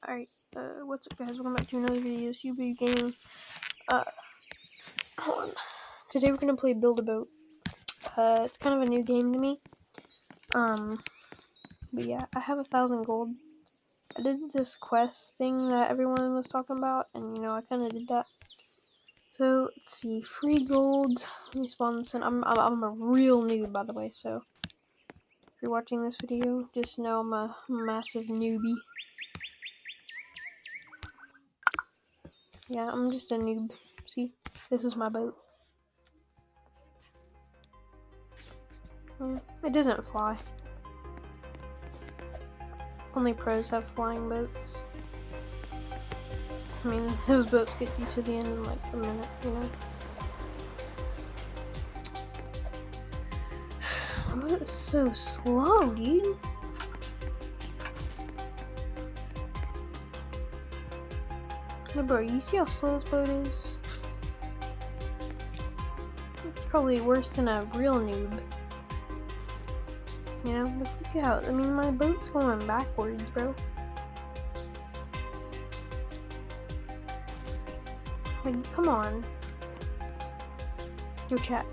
Alright, what's up guys, welcome back to another video, CB Gaming. Hold on. Today we're gonna play Build-A-Boat. It's kind of a new game to me. But yeah, I have 1,000 gold. I did this quest thing that everyone was talking about, and I kinda did that. So, let's see, free gold, let me spawn this in. I'm a real noob, by the way, so if you're watching this video, just know I'm a massive newbie. Yeah, I'm just a noob. See, this is my boat. Yeah, it doesn't fly. Only pros have flying boats. I mean, those boats get you to the end in like a minute, My boat is so slow, dude. Hey bro, you see how slow this boat is? It's probably worse than a real noob. Look out. I mean, my boat's going backwards, bro. Like, come on. Yo, chat.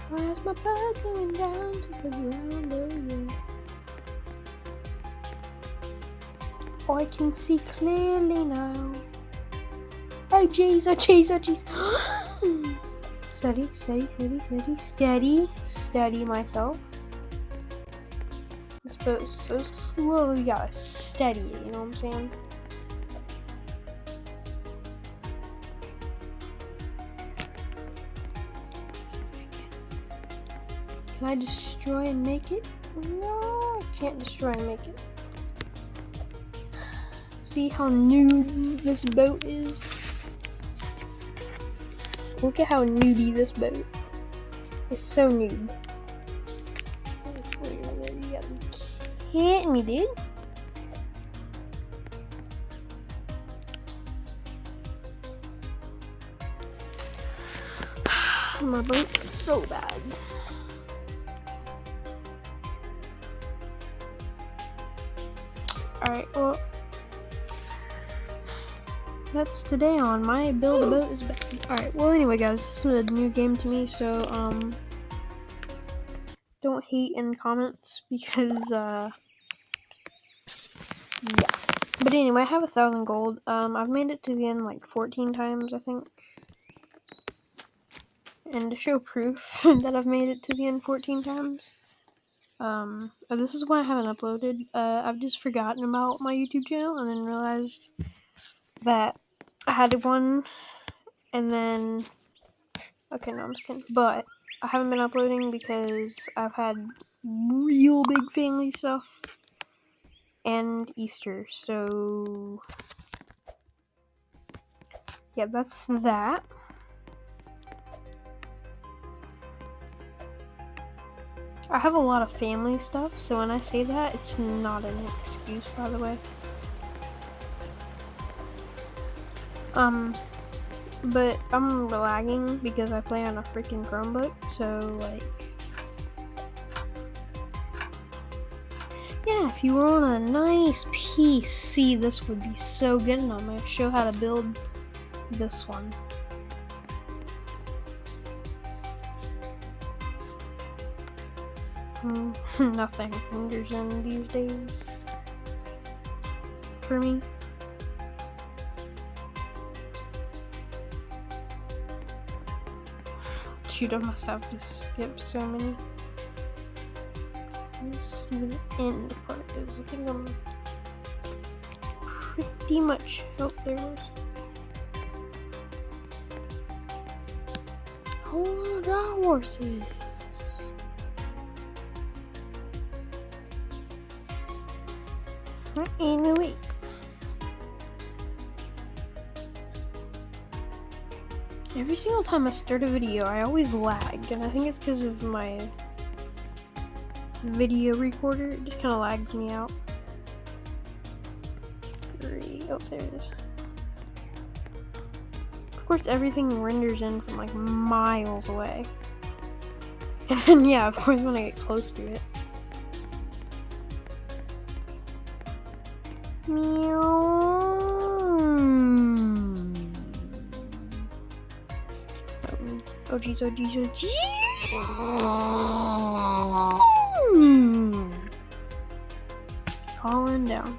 Why is my boat going down to the ground? Oh, yeah. Oh, I can see clearly now. Oh, jeez, oh, jeez, oh, jeez. Steady myself. This boat's so slow, you gotta steady it, you know what I'm saying? Can I destroy and make it? No, I can't destroy and make it. See how noob this boat is? Look at how newbie this boat is. So noob. You gotta be kidding me, dude. My boat's so bad. Alright, well, that's today on my Build-A-Boat is bad. Alright, well anyway guys, this is a new game to me, so don't hate in comments because yeah. But anyway, I have 1,000 gold. I've made it to the end like 14 times, I think. And to show proof that I've made it to the end 14 times, this is why I haven't uploaded. I've just forgotten about my YouTube channel and then realized that I had one, and then, okay, no, I'm just kidding, but I haven't been uploading because I've had real big family stuff and Easter, so yeah, that's that. I have a lot of family stuff, so when I say that, it's not an excuse, by the way. But I'm lagging because I play on a freaking Chromebook, so like, yeah, if you were on a nice PC, this would be so good, and I'm gonna show how to build this one. Nothing renders in these days for me. Shoot, I must have to skip so many. This even end part is, I think I'm pretty much, oh, there it is. Hold on, horses. Anyway, every single time I start a video, I always lag, and I think it's because of my video recorder. It just kind of lags me out. Oh, there it is. Of course, everything renders in from like miles away. And then, yeah, of course, when I get close to it, Oh geez, oh geez, oh geez. Calling down.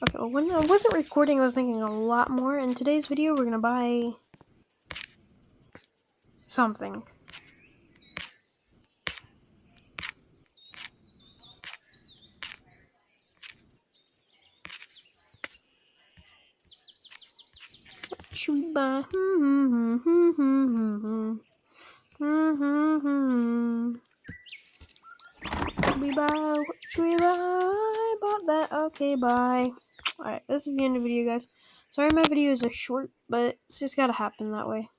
Okay, well, when I wasn't recording, I was making a lot more. In today's video, we're gonna buy something. What should we buy? What should we buy? I bought that. Okay, bye. Alright, this is the end of the video, guys. Sorry my video is a short, but it's just gotta happen that way.